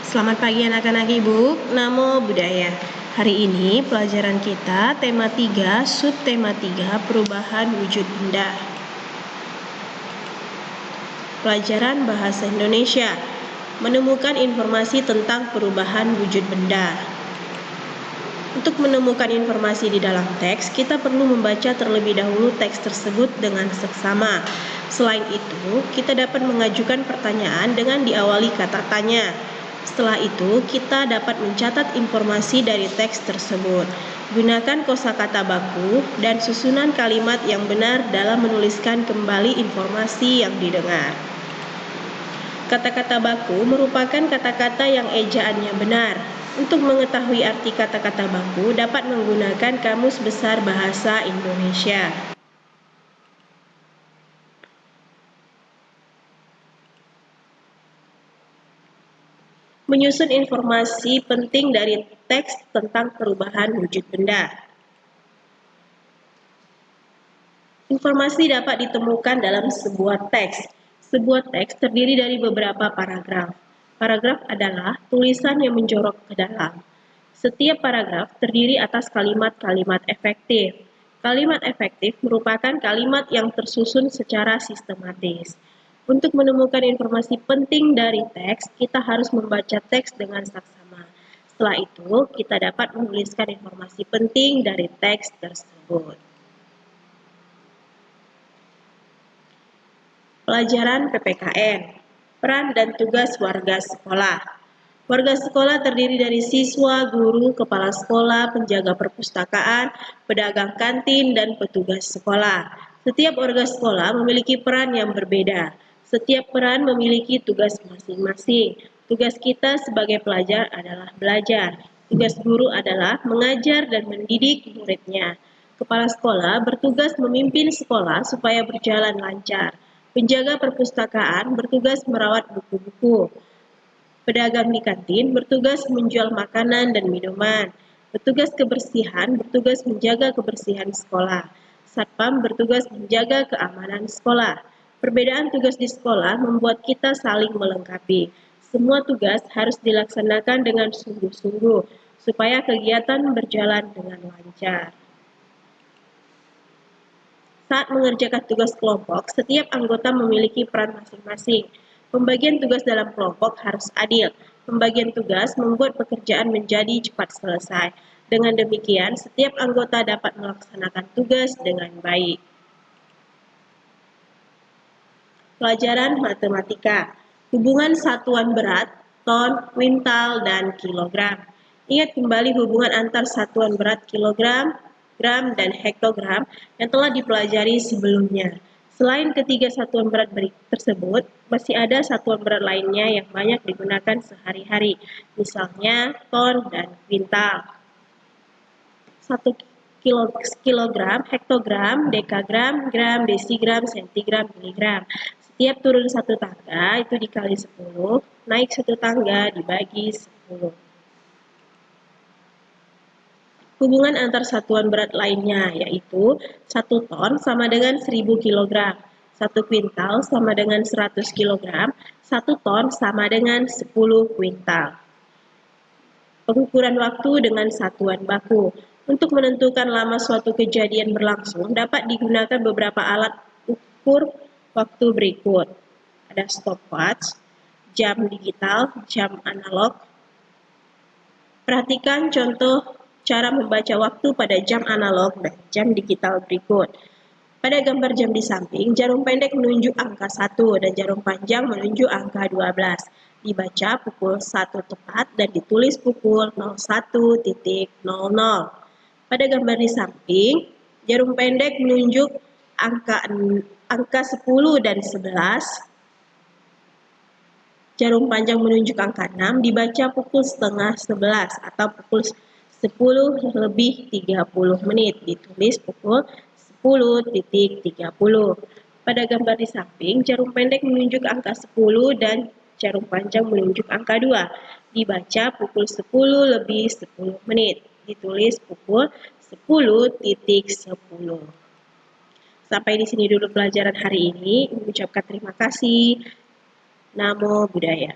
Selamat pagi anak-anak Ibu, Namo Buddhaya. Hari ini pelajaran kita tema 3, subtema 3, perubahan wujud benda. Pelajaran bahasa Indonesia, menemukan informasi tentang perubahan wujud benda. Untuk menemukan informasi di dalam teks, kita perlu membaca terlebih dahulu teks tersebut dengan seksama. Selain itu, kita dapat mengajukan pertanyaan dengan diawali kata tanya. Setelah itu, kita dapat mencatat informasi dari teks tersebut. Gunakan kosakata baku dan susunan kalimat yang benar dalam menuliskan kembali informasi yang didengar. Kata-kata baku merupakan kata-kata yang ejaannya benar. Untuk mengetahui arti kata-kata baku, dapat menggunakan Kamus Besar Bahasa Indonesia. Menyusun informasi penting dari teks tentang perubahan wujud benda. Informasi dapat ditemukan dalam sebuah teks. Sebuah teks terdiri dari beberapa paragraf. Paragraf adalah tulisan yang menjorok ke dalam. Setiap paragraf terdiri atas kalimat-kalimat efektif. Kalimat efektif merupakan kalimat yang tersusun secara sistematis. Untuk menemukan informasi penting dari teks, kita harus membaca teks dengan saksama. Setelah itu, kita dapat menuliskan informasi penting dari teks tersebut. Pelajaran PPKN, peran dan tugas warga sekolah. Warga sekolah terdiri dari siswa, guru, kepala sekolah, penjaga perpustakaan, pedagang kantin, dan petugas sekolah. Setiap warga sekolah memiliki peran yang berbeda. Setiap peran memiliki tugas masing-masing. Tugas kita sebagai pelajar adalah belajar. Tugas guru adalah mengajar dan mendidik muridnya. Kepala sekolah bertugas memimpin sekolah supaya berjalan lancar. Penjaga perpustakaan bertugas merawat buku-buku. Pedagang di kantin bertugas menjual makanan dan minuman. Petugas kebersihan bertugas menjaga kebersihan sekolah. Satpam bertugas menjaga keamanan sekolah. Perbedaan tugas di sekolah membuat kita saling melengkapi. Semua tugas harus dilaksanakan dengan sungguh-sungguh supaya kegiatan berjalan dengan lancar. Saat mengerjakan tugas kelompok, setiap anggota memiliki peran masing-masing. Pembagian tugas dalam kelompok harus adil. Pembagian tugas membuat pekerjaan menjadi cepat selesai. Dengan demikian, setiap anggota dapat melaksanakan tugas dengan baik. Pelajaran matematika, hubungan satuan berat, ton, kuintal, dan kilogram. Ingat kembali hubungan antar satuan berat kilogram, gram, dan hektogram yang telah dipelajari sebelumnya. Selain ketiga satuan berat tersebut, masih ada satuan berat lainnya yang banyak digunakan sehari-hari, misalnya ton dan kuintal. 1 kilogram, hektogram, dekagram, gram, desigram, sentigram, miligram. Setiap turun satu tangga itu dikali 10, naik satu tangga dibagi 10. Hubungan antar satuan berat lainnya yaitu 1 ton sama dengan 1000 kg, 1 kuintal sama dengan 100 kg, 1 ton sama dengan 10 kuintal. Pengukuran waktu dengan satuan baku. Untuk menentukan lama suatu kejadian berlangsung dapat digunakan beberapa alat ukur waktu berikut. Ada stopwatch, jam digital, jam analog. Perhatikan contoh cara membaca waktu pada jam analog dan jam digital berikut. Pada gambar jam di samping, jarum pendek menunjuk angka 1 dan jarum panjang menunjuk angka 12. Dibaca pukul 1 tepat dan ditulis pukul 01.00. Pada gambar di samping, jarum pendek menunjuk angka 10 dan 11. Jarum panjang menunjuk angka 6, dibaca pukul setengah 11 atau pukul 10:30, ditulis pukul 10.30. Pada gambar di samping, jarum pendek menunjuk angka 10 dan jarum panjang menunjuk angka 2. Dibaca pukul 10:10, ditulis pukul 10.10. Sampai di sini dulu pelajaran hari ini. Mengucapkan terima kasih. Namo Buddhaya.